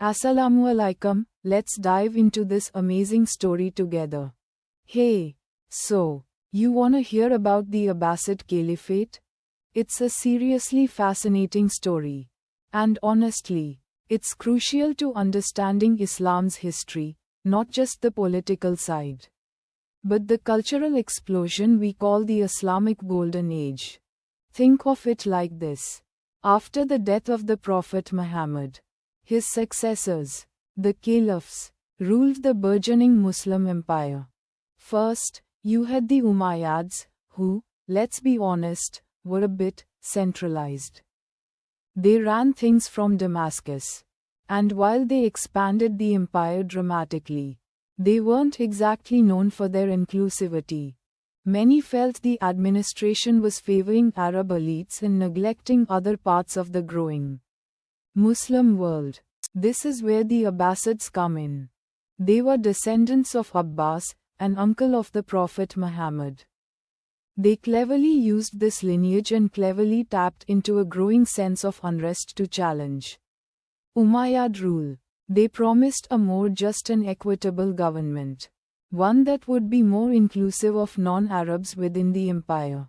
Assalamu alaikum, let's dive into this amazing story together. Hey, so, you wanna hear about the Abbasid Caliphate? It's a seriously fascinating story. And honestly, it's crucial to understanding Islam's history, not just the political side, but the cultural explosion we call the Islamic Golden Age. Think of it like this. After the death of the Prophet Muhammad, his successors, the caliphs, ruled the burgeoning Muslim empire. First, you had the Umayyads, who, let's be honest, were a bit centralized. They ran things from Damascus. And while they expanded the empire dramatically, they weren't exactly known for their inclusivity. Many felt the administration was favoring Arab elites and neglecting other parts of the growing Muslim world. This is where the Abbasids come in. They were descendants of Abbas, an uncle of the Prophet Muhammad. They cleverly used this lineage and cleverly tapped into a growing sense of unrest to challenge Umayyad rule. They promised a more just and equitable government, one that would be more inclusive of non-Arabs within the empire.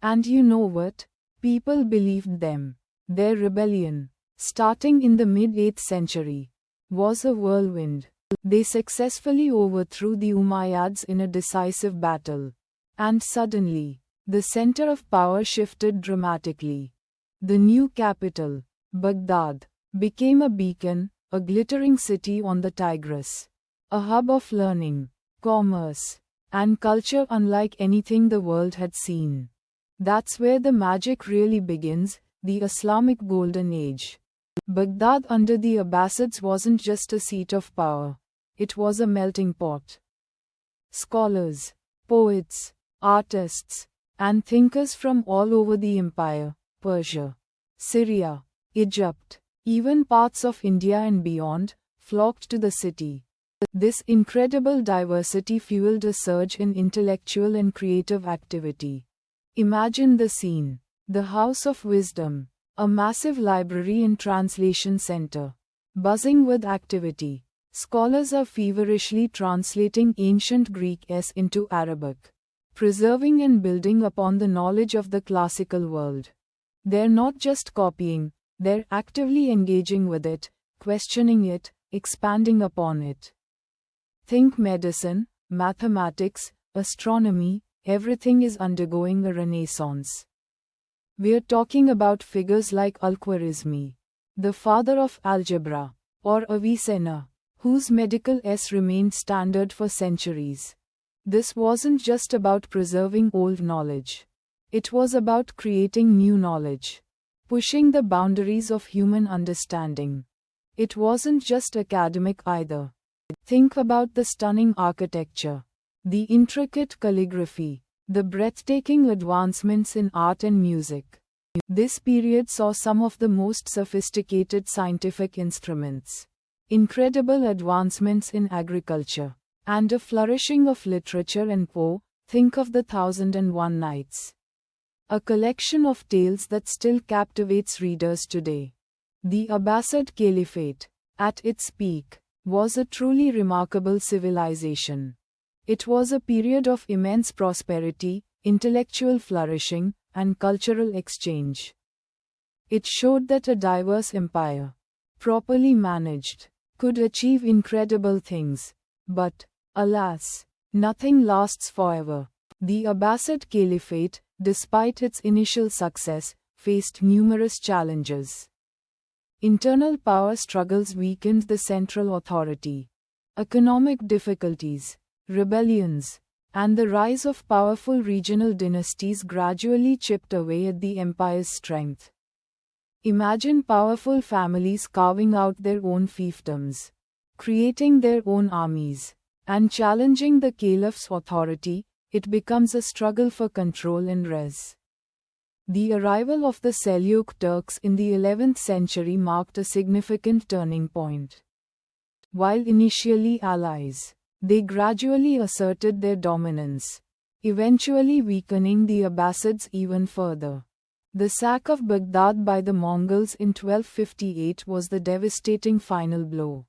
And you know what? People believed them. Their rebellion, starting in the mid-8th century, was a whirlwind. They successfully overthrew the Umayyads in a decisive battle. And suddenly, the center of power shifted dramatically. The new capital, Baghdad, became a beacon, a glittering city on the Tigris. A hub of learning, commerce, and culture unlike anything the world had seen. That's where the magic really begins, the Islamic Golden Age. Baghdad under the Abbasids wasn't just a seat of power, it was a melting pot. Scholars, poets, artists, and thinkers from all over the empire, Persia, Syria, Egypt, even parts of India and beyond, flocked to the city. This incredible diversity fueled a surge in intellectual and creative activity. Imagine the scene. The House of Wisdom, a massive library and translation center, buzzing with activity. Scholars are feverishly translating ancient Greek into Arabic, preserving and building upon the knowledge of the classical world. They're not just copying, they're actively engaging with it, questioning it, expanding upon it. Think medicine, mathematics, astronomy, everything is undergoing a renaissance. We're talking about figures like Al-Khwarizmi, the father of algebra, or Avicenna, whose medical S remained standard for centuries. This wasn't just about preserving old knowledge. It was about creating new knowledge, pushing the boundaries of human understanding. It wasn't just academic either. Think about the stunning architecture, the intricate calligraphy, the breathtaking advancements in art and music. This period saw some of the most sophisticated scientific instruments, incredible advancements in agriculture, and a flourishing of literature and poetry. Think of the 1001 Nights, a collection of tales that still captivates readers today. The Abbasid Caliphate, at its peak, was a truly remarkable civilization. It was a period of immense prosperity, intellectual flourishing, and cultural exchange. It showed that a diverse empire, properly managed, could achieve incredible things. But, alas, nothing lasts forever. The Abbasid Caliphate, despite its initial success, faced numerous challenges. Internal power struggles weakened the central authority. Economic difficulties, rebellions, and the rise of powerful regional dynasties gradually chipped away at the empire's strength. Imagine powerful families carving out their own fiefdoms, creating their own armies, and challenging the caliph's authority. It becomes a struggle for control and res. The arrival of the Seljuk Turks in the 11th century marked a significant turning point. While initially allies, they gradually asserted their dominance, eventually weakening the Abbasids even further. The sack of Baghdad by the Mongols in 1258 was the devastating final blow.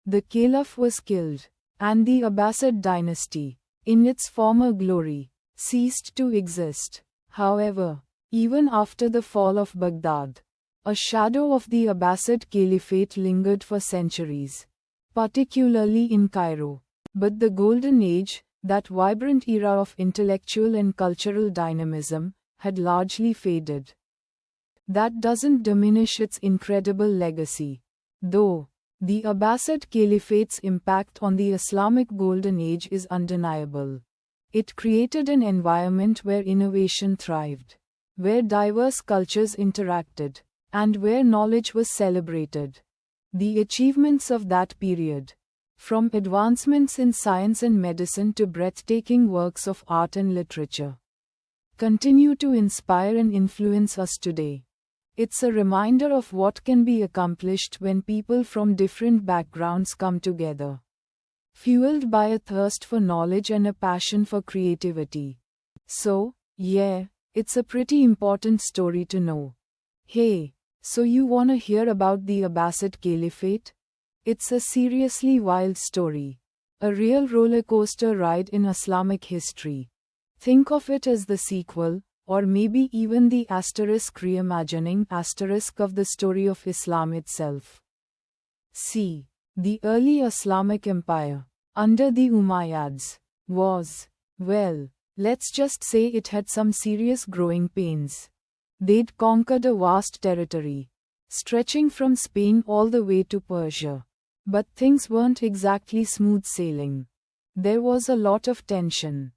The Caliph was killed, and the Abbasid dynasty, in its former glory, ceased to exist. However, even after the fall of Baghdad, a shadow of the Abbasid Caliphate lingered for centuries, particularly in Cairo. But the Golden Age, that vibrant era of intellectual and cultural dynamism, had largely faded. That doesn't diminish its incredible legacy, though. The Abbasid Caliphate's impact on the Islamic Golden Age is undeniable. It created an environment where innovation thrived, where diverse cultures interacted, and where knowledge was celebrated. The achievements of that period, from advancements in science and medicine to breathtaking works of art and literature, continue to inspire and influence us today. It's a reminder of what can be accomplished when people from different backgrounds come together, fueled by a thirst for knowledge and a passion for creativity. So, yeah, it's a pretty important story to know. Hey, so you wanna hear about the Abbasid Caliphate? It's a seriously wild story. A real roller coaster ride in Islamic history. Think of it as the sequel, or maybe even the reimagining of the story of Islam itself. See, the early Islamic Empire, under the Umayyads, was, well, let's just say it had some serious growing pains. They'd conquered a vast territory, stretching from Spain all the way to Persia. But things weren't exactly smooth sailing. There was a lot of tension.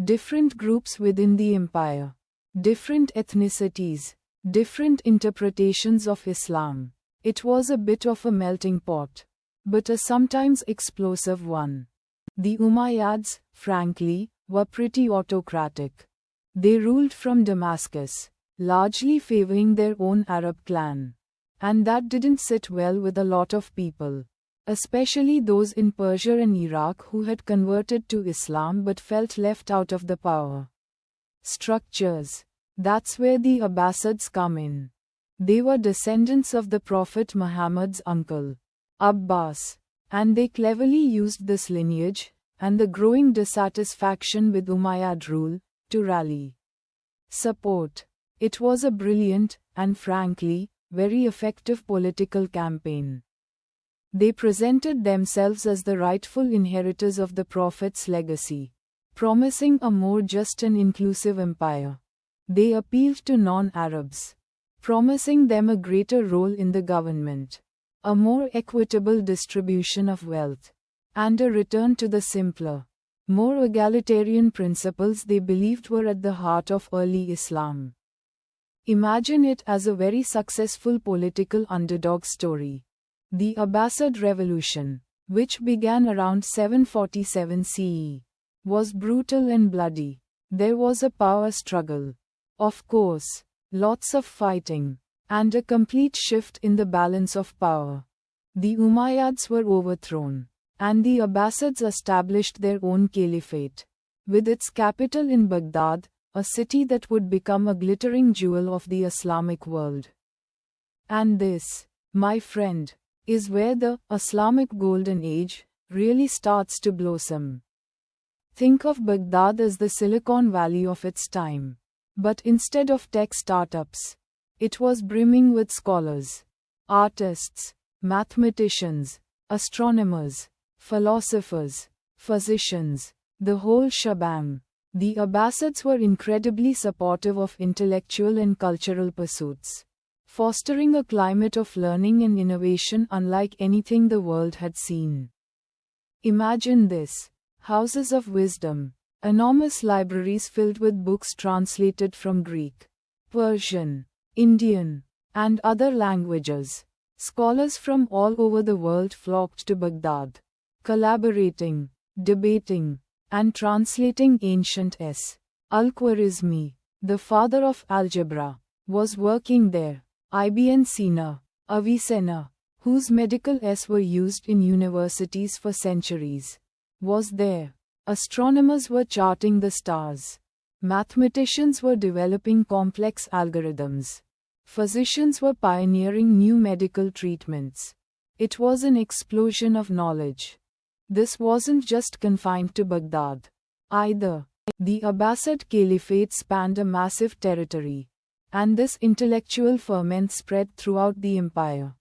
Different groups within the empire, different ethnicities, different interpretations of Islam. It was a bit of a melting pot, but a sometimes explosive one. The Umayyads, frankly, were pretty autocratic. They ruled from Damascus, largely favoring their own Arab clan. And that didn't sit well with a lot of people, especially those in Persia and Iraq who had converted to Islam but felt left out of the power structures. That's where the Abbasids come in. They were descendants of the Prophet Muhammad's uncle, Abbas, and they cleverly used this lineage, and the growing dissatisfaction with Umayyad rule, to rally support. It was a brilliant, and frankly, very effective political campaign. They presented themselves as the rightful inheritors of the Prophet's legacy, promising a more just and inclusive empire. They appealed to non-Arabs, promising them a greater role in the government, a more equitable distribution of wealth, and a return to the simpler, more egalitarian principles they believed were at the heart of early Islam. Imagine it as a very successful political underdog story. The Abbasid Revolution, which began around 747 CE, was brutal and bloody. There was a power struggle, of course, lots of fighting, and a complete shift in the balance of power. The Umayyads were overthrown, and the Abbasids established their own caliphate, with its capital in Baghdad, a city that would become a glittering jewel of the Islamic world. And this, my friend, is where the Islamic Golden Age really starts to blossom. Think of Baghdad as the Silicon Valley of its time. But instead of tech startups, it was brimming with scholars, artists, mathematicians, astronomers, philosophers, physicians, the whole shebang. The Abbasids were incredibly supportive of intellectual and cultural pursuits, fostering a climate of learning and innovation unlike anything the world had seen. Imagine this: houses of wisdom, enormous libraries filled with books translated from Greek, Persian, Indian, and other languages. Scholars from all over the world flocked to Baghdad, collaborating, debating, and translating ancient Al-Khwarizmi, the father of algebra, was working there. Ibn Sina, Avicenna, whose medical were used in universities for centuries, was there. Astronomers were charting the stars. Mathematicians were developing complex algorithms. Physicians were pioneering new medical treatments. It was an explosion of knowledge. This wasn't just confined to Baghdad either. The Abbasid Caliphate spanned a massive territory, and this intellectual ferment spread throughout the empire.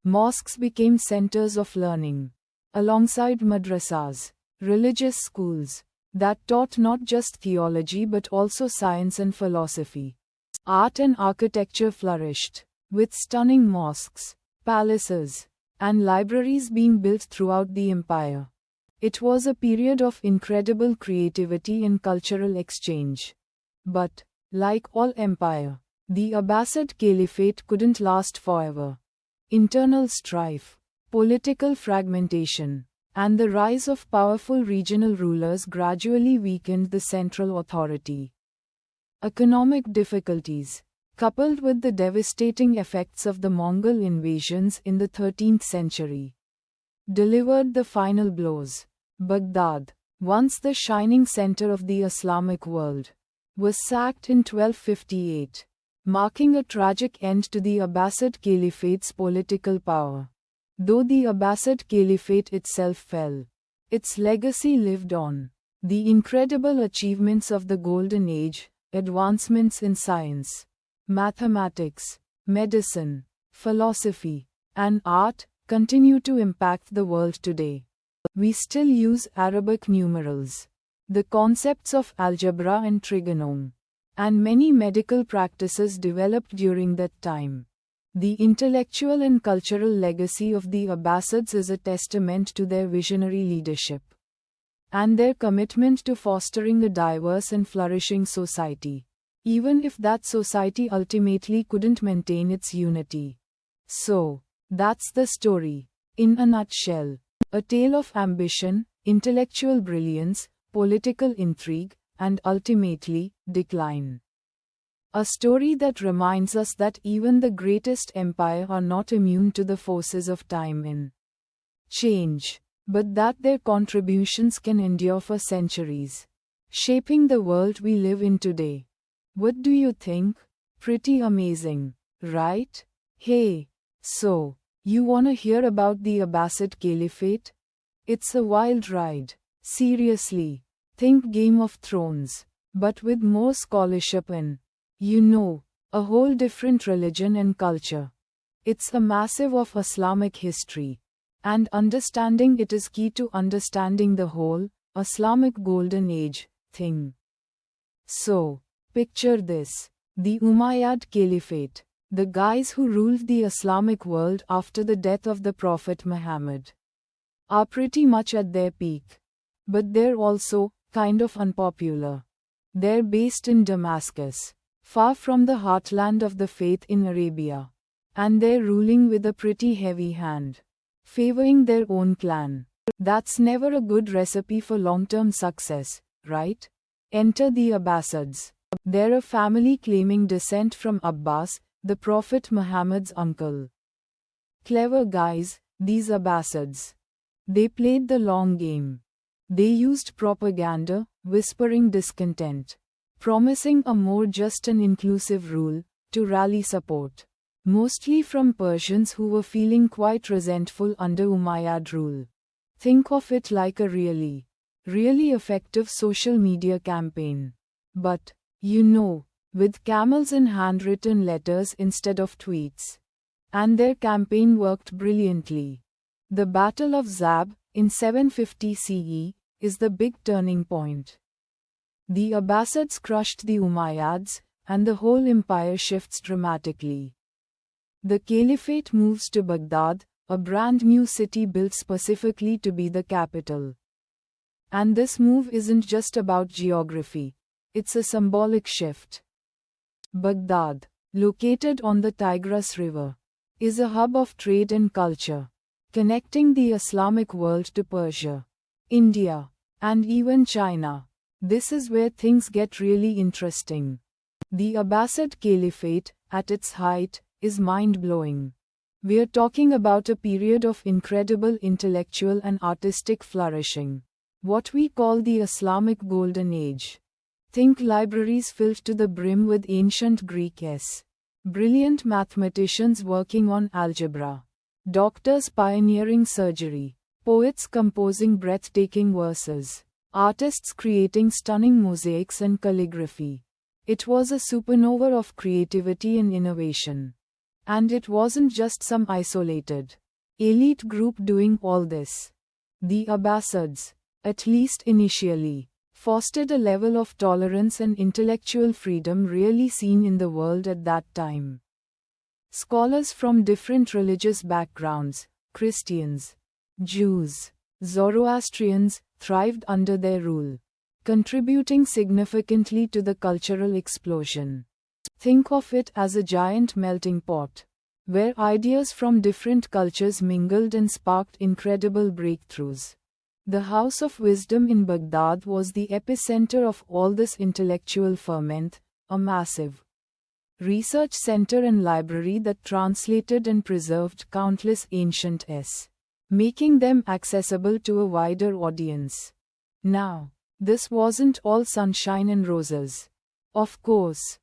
Mosques became centers of learning, alongside madrasas, religious schools, that taught not just theology but also science and philosophy. Art and architecture flourished, with stunning mosques, palaces, and libraries being built throughout the empire. It was a period of incredible creativity and cultural exchange. But, like all empire, the Abbasid Caliphate couldn't last forever. Internal strife, political fragmentation, and the rise of powerful regional rulers gradually weakened the central authority. Economic difficulties, coupled with the devastating effects of the Mongol invasions in the 13th century, delivered the final blows. Baghdad, once the shining center of the Islamic world, was sacked in 1258, marking a tragic end to the Abbasid Caliphate's political power. Though the Abbasid Caliphate itself fell, its legacy lived on. The incredible achievements of the Golden Age, advancements in science, mathematics, medicine, philosophy, and art, continue to impact the world today. We still use Arabic numerals, the concepts of algebra and trigonometry, and many medical practices developed during that time. The intellectual and cultural legacy of the Abbasids is a testament to their visionary leadership and their commitment to fostering a diverse and flourishing society, even if that society ultimately couldn't maintain its unity. So, that's the story, in a nutshell. A tale of ambition, intellectual brilliance, political intrigue, and ultimately, decline. A story that reminds us that even the greatest empires are not immune to the forces of time and change, but that their contributions can endure for centuries, shaping the world we live in today. What do you think? Pretty amazing, right? Hey, so, you wanna hear about the Abbasid Caliphate? It's a wild ride. Seriously, think Game of Thrones, but with more scholarship and, a whole different religion and culture. It's a massive of Islamic history, and understanding it is key to understanding the whole Islamic Golden Age thing. So, picture this: the Umayyad Caliphate, the guys who ruled the Islamic world after the death of the Prophet Muhammad, are pretty much at their peak. But they're also kind of unpopular. They're based in Damascus, far from the heartland of the faith in Arabia, and they're ruling with a pretty heavy hand, favoring their own clan. That's never a good recipe for long-term success, right? Enter the Abbasids. They're a family claiming descent from Abbas, the Prophet Muhammad's uncle. Clever guys, these Abbasids. They played the long game. They used propaganda, whispering discontent, promising a more just and inclusive rule, to rally support, mostly from Persians who were feeling quite resentful under Umayyad rule. Think of it like a really effective social media campaign. But, with camels and handwritten letters instead of tweets. And their campaign worked brilliantly. The Battle of Zab, in 750 CE, is the big turning point. The Abbasids crushed the Umayyads, and the whole empire shifts dramatically. The Caliphate moves to Baghdad, a brand new city built specifically to be the capital. And this move isn't just about geography, it's a symbolic shift. Baghdad, located on the Tigris River, is a hub of trade and culture, connecting the Islamic world to Persia, India, and even China. This is where things get really interesting. The Abbasid Caliphate, at its height, is mind-blowing. We're talking about a period of incredible intellectual and artistic flourishing, what we call the Islamic Golden Age. Think libraries filled to the brim with ancient Greek brilliant mathematicians working on algebra, doctors pioneering surgery, poets composing breathtaking verses, artists creating stunning mosaics and calligraphy. It was a supernova of creativity and innovation. And it wasn't just some isolated, elite group doing all this. The Abbasids, at least initially, fostered a level of tolerance and intellectual freedom rarely seen in the world at that time. Scholars from different religious backgrounds, Christians, Jews, Zoroastrians, thrived under their rule, contributing significantly to the cultural explosion. Think of it as a giant melting pot, where ideas from different cultures mingled and sparked incredible breakthroughs. The House of Wisdom in Baghdad was the epicenter of all this intellectual ferment, a massive research center and library that translated and preserved countless ancient making them accessible to a wider audience. Now, this wasn't all sunshine and roses. Of course,